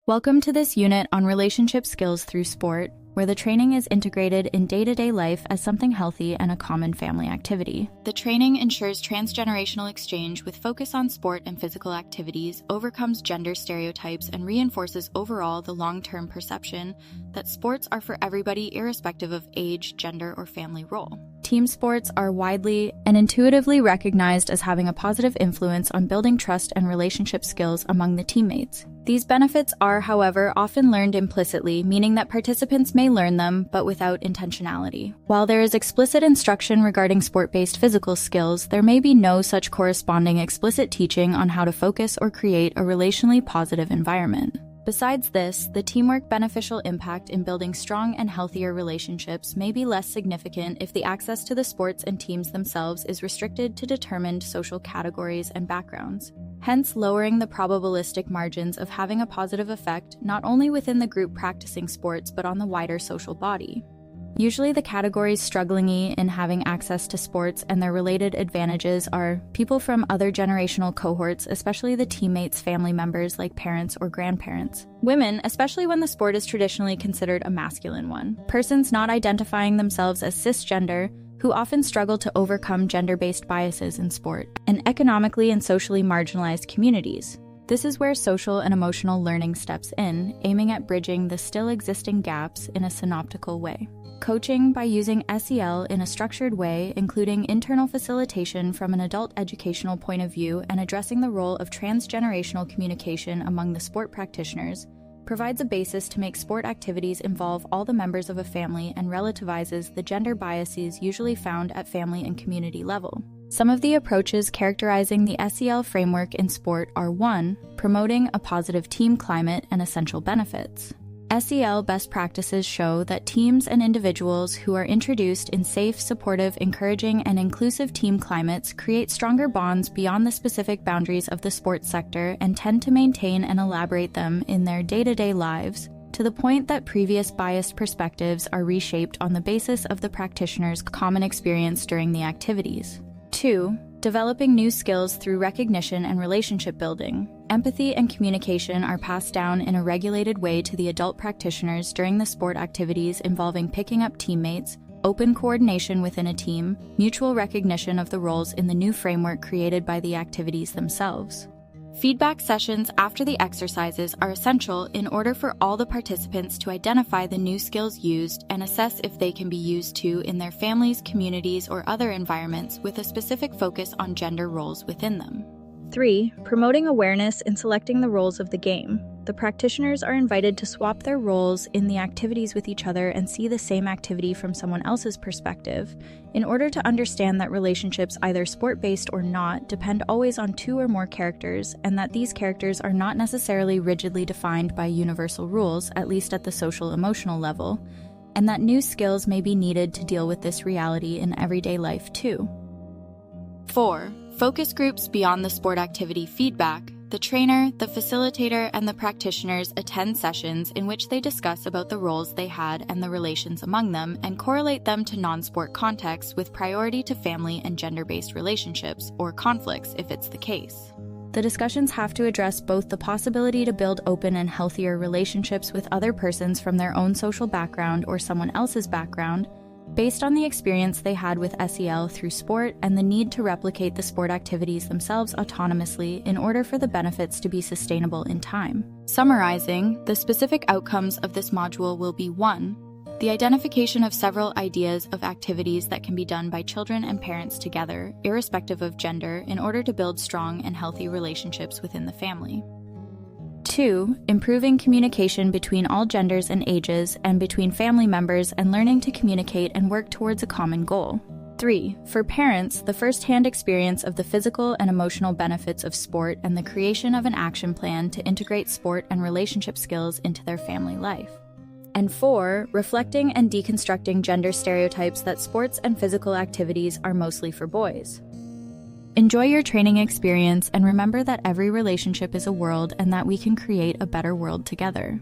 Welcome to this unit on relationship skills through sport, where the training is integrated in day-to-day life as something healthy and a common family activity. The training ensures transgenerational exchange with focus on sport and physical activities, overcomes gender stereotypes, and reinforces overall the long-term perception that sports are for everybody irrespective of age, gender, or family role. Team sports are widely and intuitively recognized as having a positive influence on building trust and relationship skills among the teammates. These benefits are, however, often learned implicitly, meaning that participants may learn them, but without intentionality. While there is explicit instruction regarding sport-based physical skills, there may be no such corresponding explicit teaching on how to focus or create a relationally positive environment. Besides this, the teamwork beneficial impact in building strong and healthier relationships may be less significant if the access to the sports and teams themselves is restricted to determined social categories and backgrounds, hence lowering the probabilistic margins of having a positive effect not only within the group practicing sports but on the wider social body. Usually the categories struggling in having access to sports and their related advantages are people from other generational cohorts, especially the teammates' family members like parents or grandparents. Women, especially when the sport is traditionally considered a masculine one. Persons not identifying themselves as cisgender, who often struggle to overcome gender-based biases in sport. And economically and socially marginalized communities. This is where social and emotional learning steps in, aiming at bridging the still existing gaps in a synoptical way. Coaching by using SEL in a structured way, including internal facilitation from an adult educational point of view and addressing the role of transgenerational communication among the sport practitioners, provides a basis to make sport activities involve all the members of a family and relativizes the gender biases usually found at family and community level. Some of the approaches characterizing the SEL framework in sport are 1. Promoting a positive team climate and essential benefits. SEL best practices show that teams and individuals who are introduced in safe, supportive, encouraging, and inclusive team climates create stronger bonds beyond the specific boundaries of the sports sector and tend to maintain and elaborate them in their day-to-day lives, to the point that previous biased perspectives are reshaped on the basis of the practitioner's common experience during the activities. 2. Developing new skills through recognition and relationship building. Empathy and communication are passed down in a regulated way to the adult practitioners during the sport activities involving picking up teammates, open coordination within a team, mutual recognition of the roles in the new framework created by the activities themselves. Feedback sessions after the exercises are essential in order for all the participants to identify the new skills used and assess if they can be used too in their families, communities, or other environments with a specific focus on gender roles within them. 3. Promoting awareness in selecting the roles of the game. The practitioners are invited to swap their roles in the activities with each other and see the same activity from someone else's perspective, in order to understand that relationships, either sport-based or not, depend always on 2 or more characters, and that these characters are not necessarily rigidly defined by universal rules, at least at the social-emotional level, and that new skills may be needed to deal with this reality in everyday life too. 4. Focus groups beyond the sport activity feedback. The trainer, the facilitator, and the practitioners attend sessions in which they discuss about the roles they had and the relations among them and correlate them to non-sport contexts with priority to family and gender-based relationships, or conflicts if it's the case. The discussions have to address both the possibility to build open and healthier relationships with other persons from their own social background or someone else's background, based on the experience they had with SEL through sport and the need to replicate the sport activities themselves autonomously in order for the benefits to be sustainable in time. Summarizing, the specific outcomes of this module will be 1. The identification of several ideas of activities that can be done by children and parents together, irrespective of gender, in order to build strong and healthy relationships within the family. 2. Improving communication between all genders and ages and between family members and learning to communicate and work towards a common goal. 3. For parents, the first-hand experience of the physical and emotional benefits of sport and the creation of an action plan to integrate sport and relationship skills into their family life. And 4. Reflecting and deconstructing gender stereotypes that sports and physical activities are mostly for boys. Enjoy your training experience and remember that every relationship is a world and that we can create a better world together.